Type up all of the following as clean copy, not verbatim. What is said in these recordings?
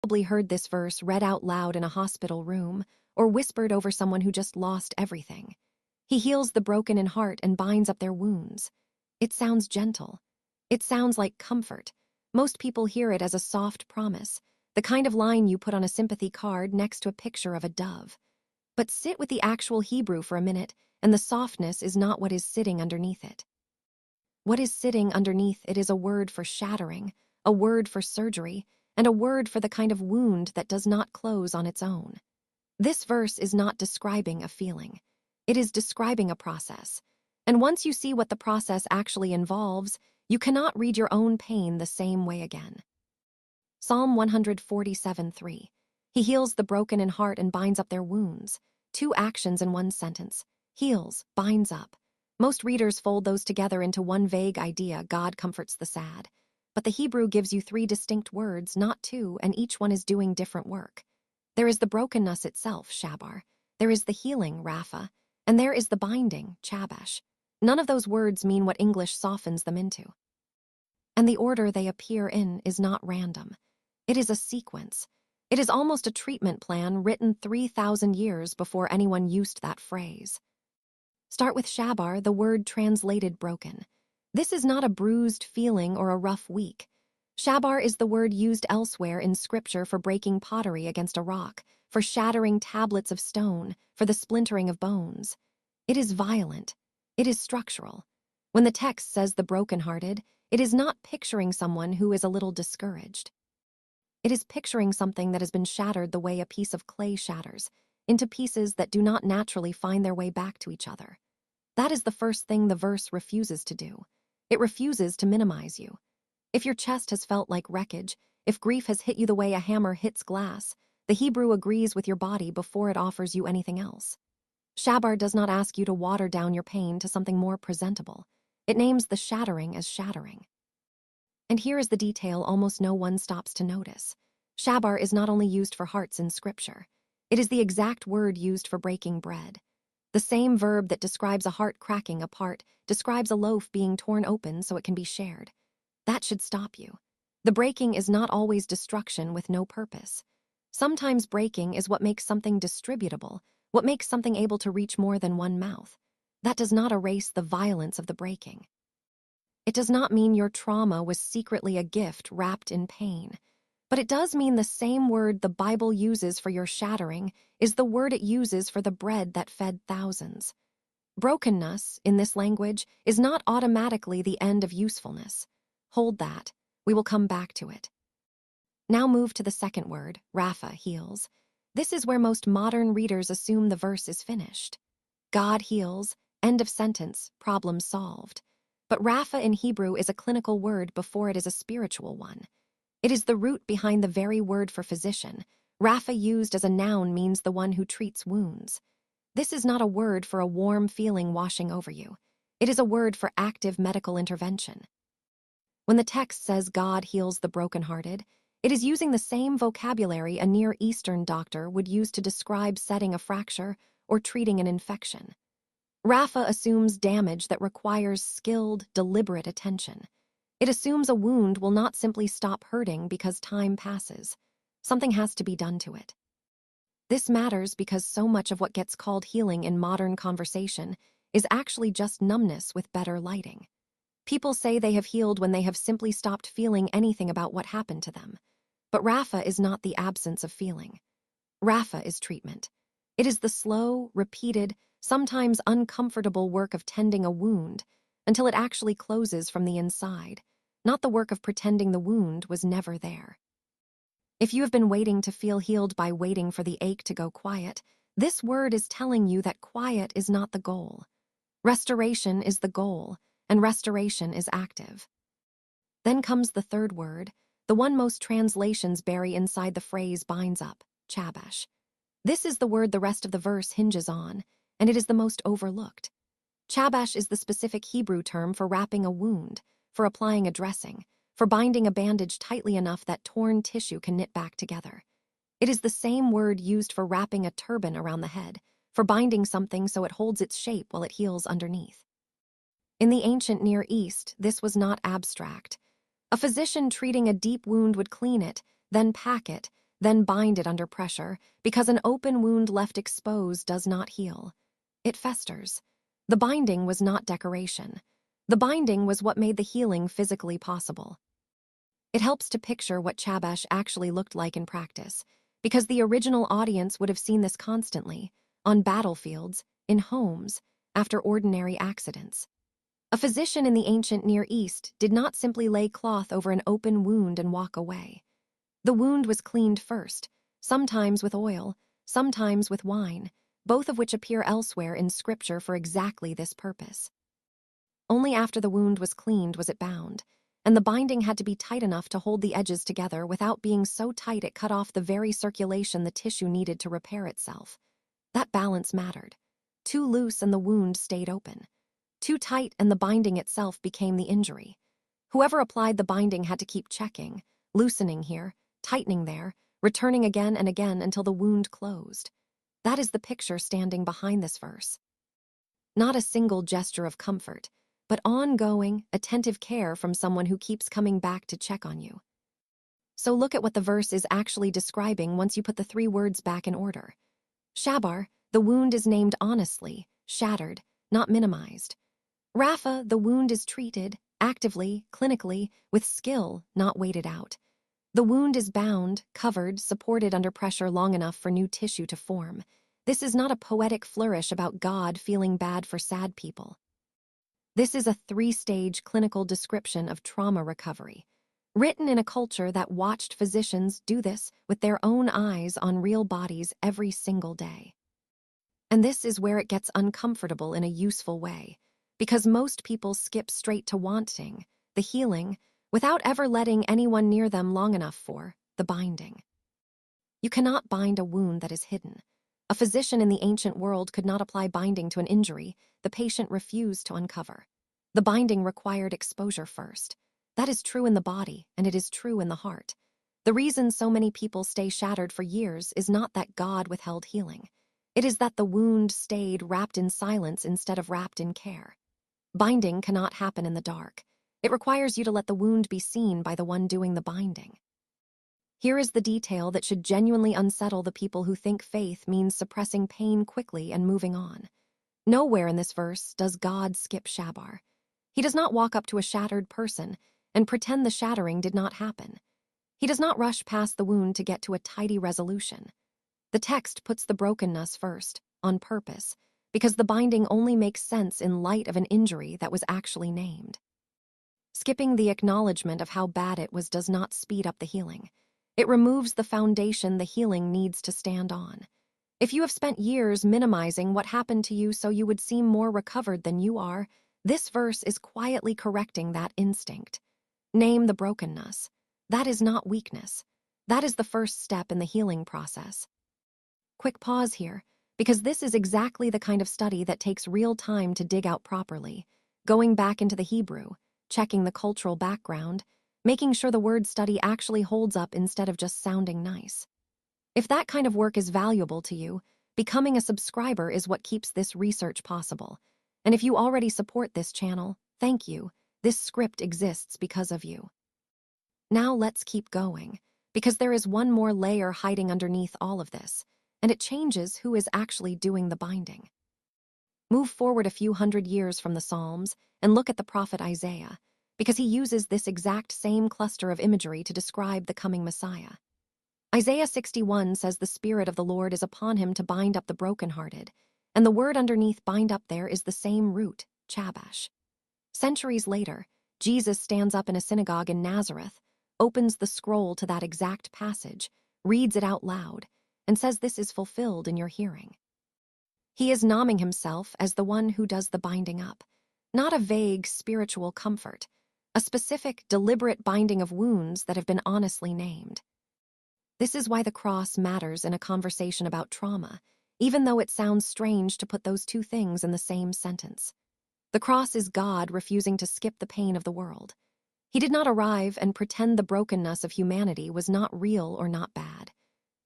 Probably heard this verse read out loud in a hospital room or whispered over someone who just lost everything. He heals the broken in heart and binds up their wounds. It sounds gentle. It sounds like comfort. Most people hear it as a soft promise, the kind of line you put on a sympathy card next to a picture of a dove. But sit with the actual Hebrew for a minute, and the softness is not what is sitting underneath it. What is sitting underneath it is a word for shattering, a word for surgery, and a word for the kind of wound that does not close on its own. This verse is not describing a feeling. It is describing a process. And once you see what the process actually involves, you cannot read your own pain the same way again. Psalm 147:3. He heals the broken in heart and binds up their wounds. 2 actions in one sentence. Heals, binds up. Most readers fold those together into one vague idea: God comforts the sad. But the Hebrew gives you 3 distinct words, not 2, and each one is doing different work. There is the brokenness itself, shabar. There is the healing, rapha. And there is the binding, chabash. None of those words mean what English softens them into. And the order they appear in is not random. It is a sequence. It is almost a treatment plan written 3,000 years before anyone used that phrase. Start with shabar, the word translated broken. This is not a bruised feeling or a rough week. Shabar is the word used elsewhere in Scripture for breaking pottery against a rock, for shattering tablets of stone, for the splintering of bones. It is violent. It is structural. When the text says the brokenhearted, it is not picturing someone who is a little discouraged. It is picturing something that has been shattered the way a piece of clay shatters, into pieces that do not naturally find their way back to each other. That is the first thing the verse refuses to do. It refuses to minimize you. If your chest has felt like wreckage, if grief has hit you the way a hammer hits glass, the Hebrew agrees with your body before it offers you anything else. Shabar does not ask you to water down your pain to something more presentable. It names the shattering as shattering. And here is the detail almost no one stops to notice. Shabar is not only used for hearts in Scripture. It is the exact word used for breaking bread. The same verb that describes a heart cracking apart describes a loaf being torn open so it can be shared. That should stop you. The breaking is not always destruction with no purpose. Sometimes breaking is what makes something distributable, what makes something able to reach more than one mouth. That does not erase the violence of the breaking. It does not mean your trauma was secretly a gift wrapped in pain. But it does mean the same word the Bible uses for your shattering is the word it uses for the bread that fed thousands. Brokenness, in this language, is not automatically the end of usefulness. Hold that. We will come back to it. Now move to the second word, rapha, heals. This is where most modern readers assume the verse is finished. God heals, end of sentence, problem solved. But rapha in Hebrew is a clinical word before it is a spiritual one. It is the root behind the very word for physician. Rapha used as a noun means the one who treats wounds. This is not a word for a warm feeling washing over you. It is a word for active medical intervention. When the text says God heals the brokenhearted, it is using the same vocabulary a Near Eastern doctor would use to describe setting a fracture or treating an infection. Rapha assumes damage that requires skilled, deliberate attention. It assumes a wound will not simply stop hurting because time passes. Something has to be done to it. This matters because so much of what gets called healing in modern conversation is actually just numbness with better lighting. People say they have healed when they have simply stopped feeling anything about what happened to them. But rapha is not the absence of feeling. Rapha is treatment. It is the slow, repeated, sometimes uncomfortable work of tending a wound until it actually closes from the inside, not the work of pretending the wound was never there. If you have been waiting to feel healed by waiting for the ache to go quiet, this word is telling you that quiet is not the goal. Restoration is the goal, and restoration is active. Then comes the third word, the one most translations bury inside the phrase binds up, chabash. This is the word the rest of the verse hinges on, and it is the most overlooked. Chabash is the specific Hebrew term for wrapping a wound, for applying a dressing, for binding a bandage tightly enough that torn tissue can knit back together. It is the same word used for wrapping a turban around the head, for binding something so it holds its shape while it heals underneath. In the ancient Near East, this was not abstract. A physician treating a deep wound would clean it, then pack it, then bind it under pressure, because an open wound left exposed does not heal. It festers. The binding was not decoration. The binding was what made the healing physically possible. It helps to picture what chabash actually looked like in practice, because the original audience would have seen this constantly, on battlefields, in homes, after ordinary accidents. A physician in the ancient Near East did not simply lay cloth over an open wound and walk away. The wound was cleaned first, sometimes with oil, sometimes with wine, both of which appear elsewhere in Scripture for exactly this purpose. Only after the wound was cleaned was it bound, and the binding had to be tight enough to hold the edges together without being so tight it cut off the very circulation the tissue needed to repair itself. That balance mattered. Too loose and the wound stayed open. Too tight and the binding itself became the injury. Whoever applied the binding had to keep checking, loosening here, tightening there, returning again and again until the wound closed. That is the picture standing behind this verse. Not a single gesture of comfort, but ongoing, attentive care from someone who keeps coming back to check on you. So look at what the verse is actually describing once you put the three words back in order. Shabar, the wound is named honestly, shattered, not minimized. Rapha, the wound is treated, actively, clinically, with skill, not waited out. The wound is bound, covered, supported under pressure long enough for new tissue to form. This is not a poetic flourish about God feeling bad for sad people. This is a three-stage clinical description of trauma recovery, written in a culture that watched physicians do this with their own eyes on real bodies every single day. And this is where it gets uncomfortable in a useful way, because most people skip straight to wanting, the healing, without ever letting anyone near them long enough for the binding. You cannot bind a wound that is hidden. A physician in the ancient world could not apply binding to an injury the patient refused to uncover. The binding required exposure first. That is true in the body, and it is true in the heart. The reason so many people stay shattered for years is not that God withheld healing. It is that the wound stayed wrapped in silence instead of wrapped in care. Binding cannot happen in the dark. It requires you to let the wound be seen by the one doing the binding. Here is the detail that should genuinely unsettle the people who think faith means suppressing pain quickly and moving on. Nowhere in this verse does God skip shabar. He does not walk up to a shattered person and pretend the shattering did not happen. He does not rush past the wound to get to a tidy resolution. The text puts the brokenness first, on purpose, because the binding only makes sense in light of an injury that was actually named. Skipping the acknowledgement of how bad it was does not speed up the healing. It removes the foundation the healing needs to stand on. If you have spent years minimizing what happened to you so you would seem more recovered than you are, this verse is quietly correcting that instinct. Name the brokenness. That is not weakness. That is the first step in the healing process. Quick pause here, because this is exactly the kind of study that takes real time to dig out properly, going back into the Hebrew, checking the cultural background, making sure the word study actually holds up instead of just sounding nice. If that kind of work is valuable to you, becoming a subscriber is what keeps this research possible. And if you already support this channel, thank you. This script exists because of you. Now let's keep going, because there is one more layer hiding underneath all of this, and it changes who is actually doing the binding. Move forward a few hundred years from the Psalms and look at the prophet Isaiah, because he uses this exact same cluster of imagery to describe the coming Messiah. Isaiah 61 says the Spirit of the Lord is upon him to bind up the brokenhearted, and the word underneath bind up there is the same root, chabash. Centuries later, Jesus stands up in a synagogue in Nazareth, opens the scroll to that exact passage, reads it out loud, and says this is fulfilled in your hearing. He is naming himself as the one who does the binding up, not a vague spiritual comfort, a specific, deliberate binding of wounds that have been honestly named. This is why the cross matters in a conversation about trauma, even though it sounds strange to put those two things in the same sentence. The cross is God refusing to skip the pain of the world. He did not arrive and pretend the brokenness of humanity was not real or not bad.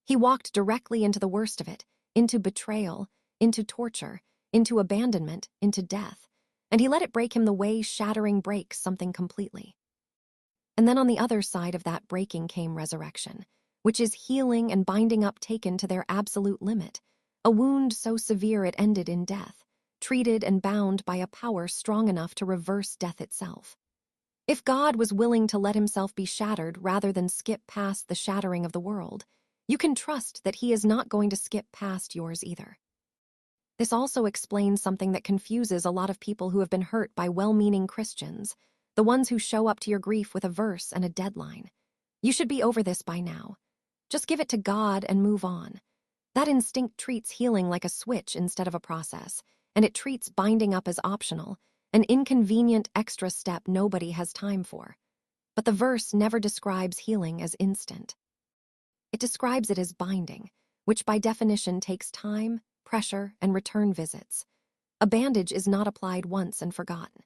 He walked directly into the worst of it, into betrayal, into torture, into abandonment, into death, and he let it break him the way shattering breaks something completely. And then on the other side of that breaking came resurrection, which is healing and binding up taken to their absolute limit, a wound so severe it ended in death, treated and bound by a power strong enough to reverse death itself. If God was willing to let himself be shattered rather than skip past the shattering of the world, you can trust that he is not going to skip past yours either. This also explains something that confuses a lot of people who have been hurt by well-meaning Christians, the ones who show up to your grief with a verse and a deadline. You should be over this by now. Just give it to God and move on. That instinct treats healing like a switch instead of a process, and it treats binding up as optional, an inconvenient extra step nobody has time for. But the verse never describes healing as instant. It describes it as binding, which by definition takes time, pressure, and return visits. A bandage is not applied once and forgotten.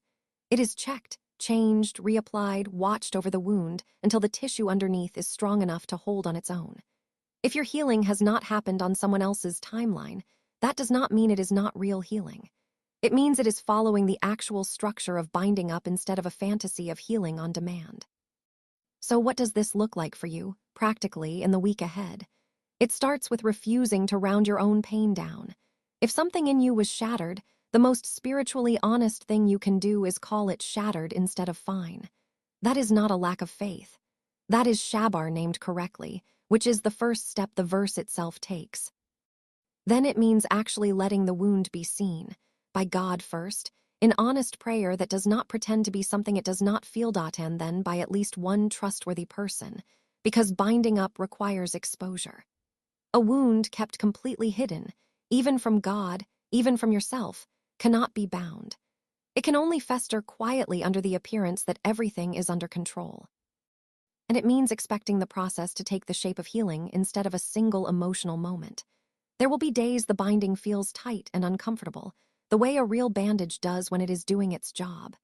It is checked, changed, reapplied, watched over the wound until the tissue underneath is strong enough to hold on its own. If your healing has not happened on someone else's timeline, that does not mean it is not real healing. It means it is following the actual structure of binding up instead of a fantasy of healing on demand. So what does this look like for you, practically, in the week ahead? It starts with refusing to round your own pain down. If something in you was shattered, the most spiritually honest thing you can do is call it shattered instead of fine. That is not a lack of faith. That is shabar named correctly, which is the first step the verse itself takes. Then it means actually letting the wound be seen, by God first, in honest prayer that does not pretend to be something it does not feel, and then by at least one trustworthy person, because binding up requires exposure. A wound kept completely hidden, even from God, even from yourself, cannot be bound. It can only fester quietly under the appearance that everything is under control. And it means expecting the process to take the shape of healing instead of a single emotional moment. There will be days the binding feels tight and uncomfortable, the way a real bandage does when it is doing its job.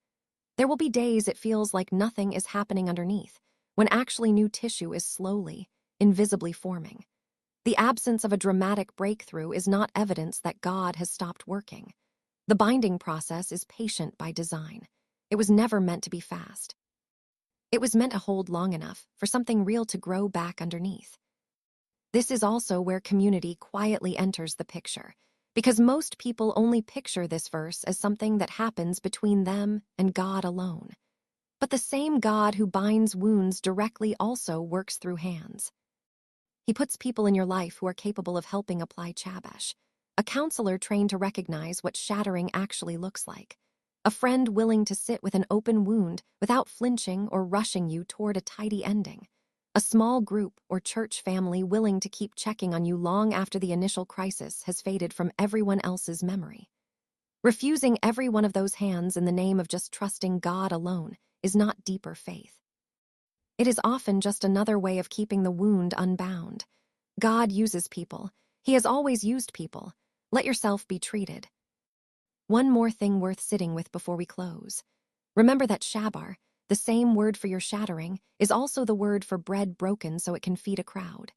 There will be days it feels like nothing is happening underneath, when actually new tissue is slowly, invisibly forming. The absence of a dramatic breakthrough is not evidence that God has stopped working. The binding process is patient by design. It was never meant to be fast. It was meant to hold long enough for something real to grow back underneath. This is also where community quietly enters the picture, because most people only picture this verse as something that happens between them and God alone. But the same God who binds wounds directly also works through hands. He puts people in your life who are capable of helping apply chabash, a counselor trained to recognize what shattering actually looks like, a friend willing to sit with an open wound without flinching or rushing you toward a tidy ending, a small group or church family willing to keep checking on you long after the initial crisis has faded from everyone else's memory. Refusing every one of those hands in the name of just trusting God alone is not deeper faith. It is often just another way of keeping the wound unbound. God uses people. He has always used people. Let yourself be treated. One more thing worth sitting with before we close. Remember that shabar, the same word for your shattering, is also the word for bread broken so it can feed a crowd.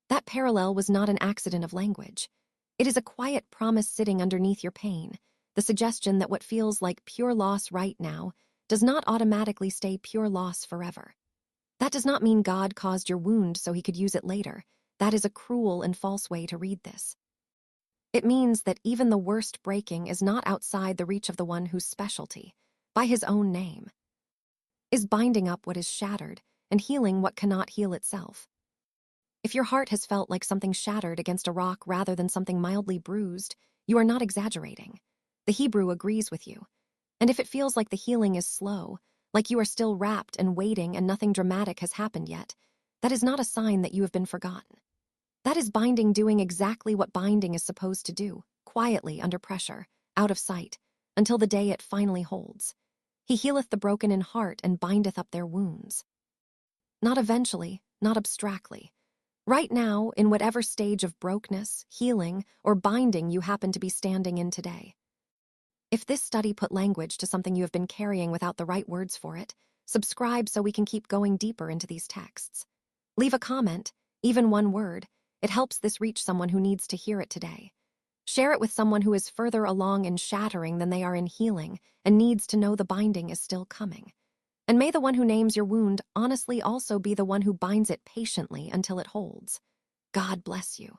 That parallel was not an accident of language. It is a quiet promise sitting underneath your pain, the suggestion that what feels like pure loss right now does not automatically stay pure loss forever. That does not mean God caused your wound so he could use it later. That is a cruel and false way to read this. It means that even the worst breaking is not outside the reach of the one whose specialty, by his own name, is binding up what is shattered and healing what cannot heal itself. If your heart has felt like something shattered against a rock rather than something mildly bruised, you are not exaggerating. The Hebrew agrees with you. And if it feels like the healing is slow, like you are still wrapped and waiting and nothing dramatic has happened yet, that is not a sign that you have been forgotten. That is binding doing exactly what binding is supposed to do, quietly under pressure, out of sight, until the day it finally holds. He healeth the broken in heart and bindeth up their wounds. Not eventually, not abstractly. Right now, in whatever stage of brokenness, healing, or binding you happen to be standing in today. If this study put language to something you have been carrying without the right words for it, subscribe so we can keep going deeper into these texts. Leave a comment, even one word. It helps this reach someone who needs to hear it today. Share it with someone who is further along in shattering than they are in healing and needs to know the binding is still coming. And may the one who names your wound honestly also be the one who binds it patiently until it holds. God bless you.